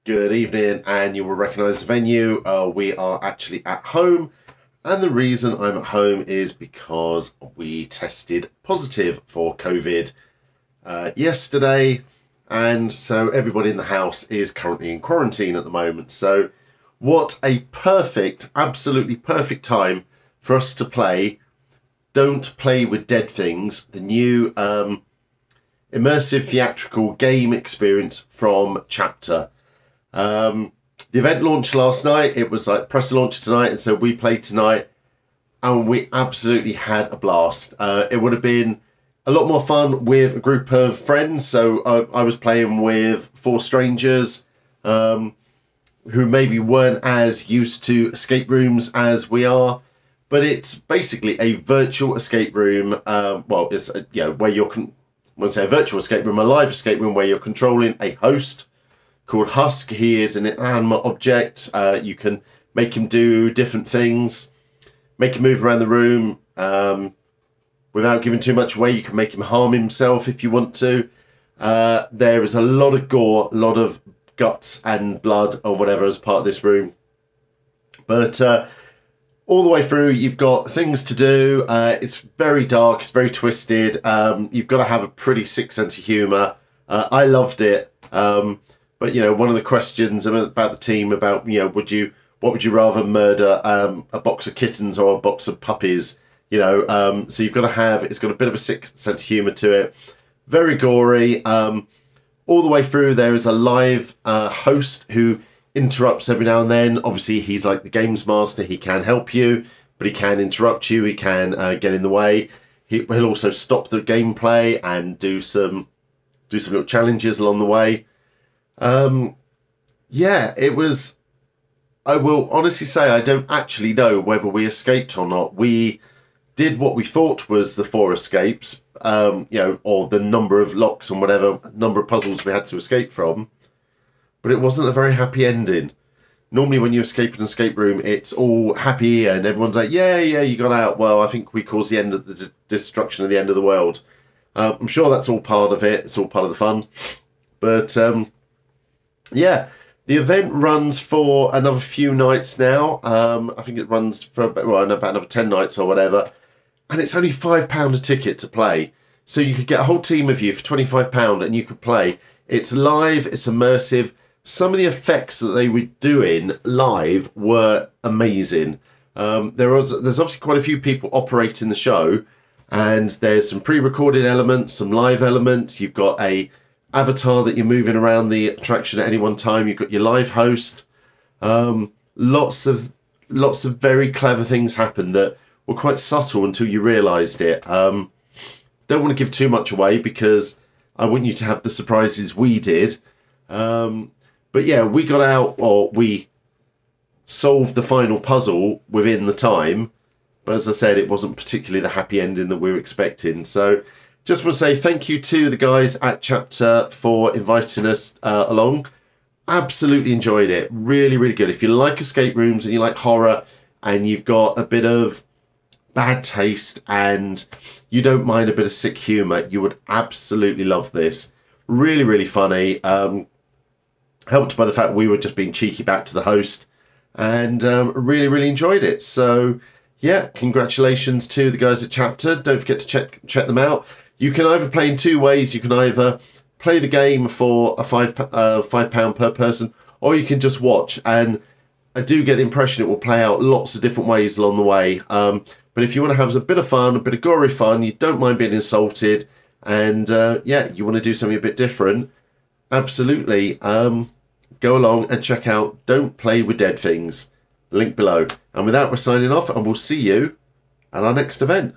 Good evening, and you will recognise the venue. We are actually at home, and the reason I'm at home is because we tested positive for COVID yesterday, and so everybody in the house is currently in quarantine at the moment. So what a perfect, absolutely perfect time for us to play Don't Play with Dead Things, the new immersive theatrical game experience from Chapter. The event launched last night. It was like press launch tonight, and so we played tonight, and we absolutely had a blast. It would have been a lot more fun with a group of friends. So I was playing with 4 strangers who maybe weren't as used to escape rooms as we are, but it's basically a virtual escape room. Well, it's where you're when I say a virtual escape room, a live escape room where you're controlling a host called Husk. He is an inanimate object. You can make him do different things, make him move around the room without giving too much away. You can make him harm himself if you want to. There is a lot of gore, a lot of guts and blood or whatever as part of this room. But all the way through, you've got things to do. It's very dark, it's very twisted. You've got to have a pretty sick sense of humour. I loved it. But, one of the questions about the team about, what would you rather murder, a box of kittens or a box of puppies? So you've got to have, it's got a bit of a sick sense of humour to it. Very gory. All the way through, there is a live host who interrupts every now and then. Obviously, he's like the games master. He can help you, but he can interrupt you. He can get in the way. He'll also stop the gameplay and do some little challenges along the way. It was, I will honestly say, I don't actually know whether we escaped or not. We did what we thought was the 4 escapes, or the number of locks and whatever number of puzzles we had to escape from, but it wasn't a very happy ending. Normally when you escape an escape room, it's all happy and everyone's like, yeah, you got out. Well, I think we caused the end of the destruction of the end of the world. I'm sure that's all part of it. It's all part of the fun. But, yeah, the event runs for another few nights now. I think it runs for about another 10 nights or whatever. And it's only £5 a ticket to play. So you could get a whole team of you for £25 and you could play. It's live, it's immersive. Some of the effects that they were doing live were amazing. There's obviously quite a few people operating the show. And there's some pre-recorded elements, some live elements. You've got a avatar that you're moving around the attraction at any one time. You've got your live host. Lots of very clever things happen that were quite subtle until you realised it. Don't want to give too much away because I want you to have the surprises we did. But yeah, we got out, or we solved the final puzzle within the time. But as I said, it wasn't particularly the happy ending that we were expecting. So just want to say thank you to the guys at Chapter for inviting us along. Absolutely enjoyed it. Really, really good. If you like escape rooms and you like horror and you've got a bit of bad taste and you don't mind a bit of sick humour, you would absolutely love this. Really, really funny. Helped by the fact we were just being cheeky back to the host, and really, really enjoyed it. So yeah, congratulations to the guys at Chapter. Don't forget to check them out. You can either play in 2 ways. You can either play the game for a £5 per person, or you can just watch. And I do get the impression it will play out lots of different ways along the way. But if you want to have a bit of fun, a bit of gory fun, you don't mind being insulted, and you want to do something a bit different, absolutely, go along and check out Don't Play with Dead Things. Link below. And with that, we're signing off, and we'll see you at our next event.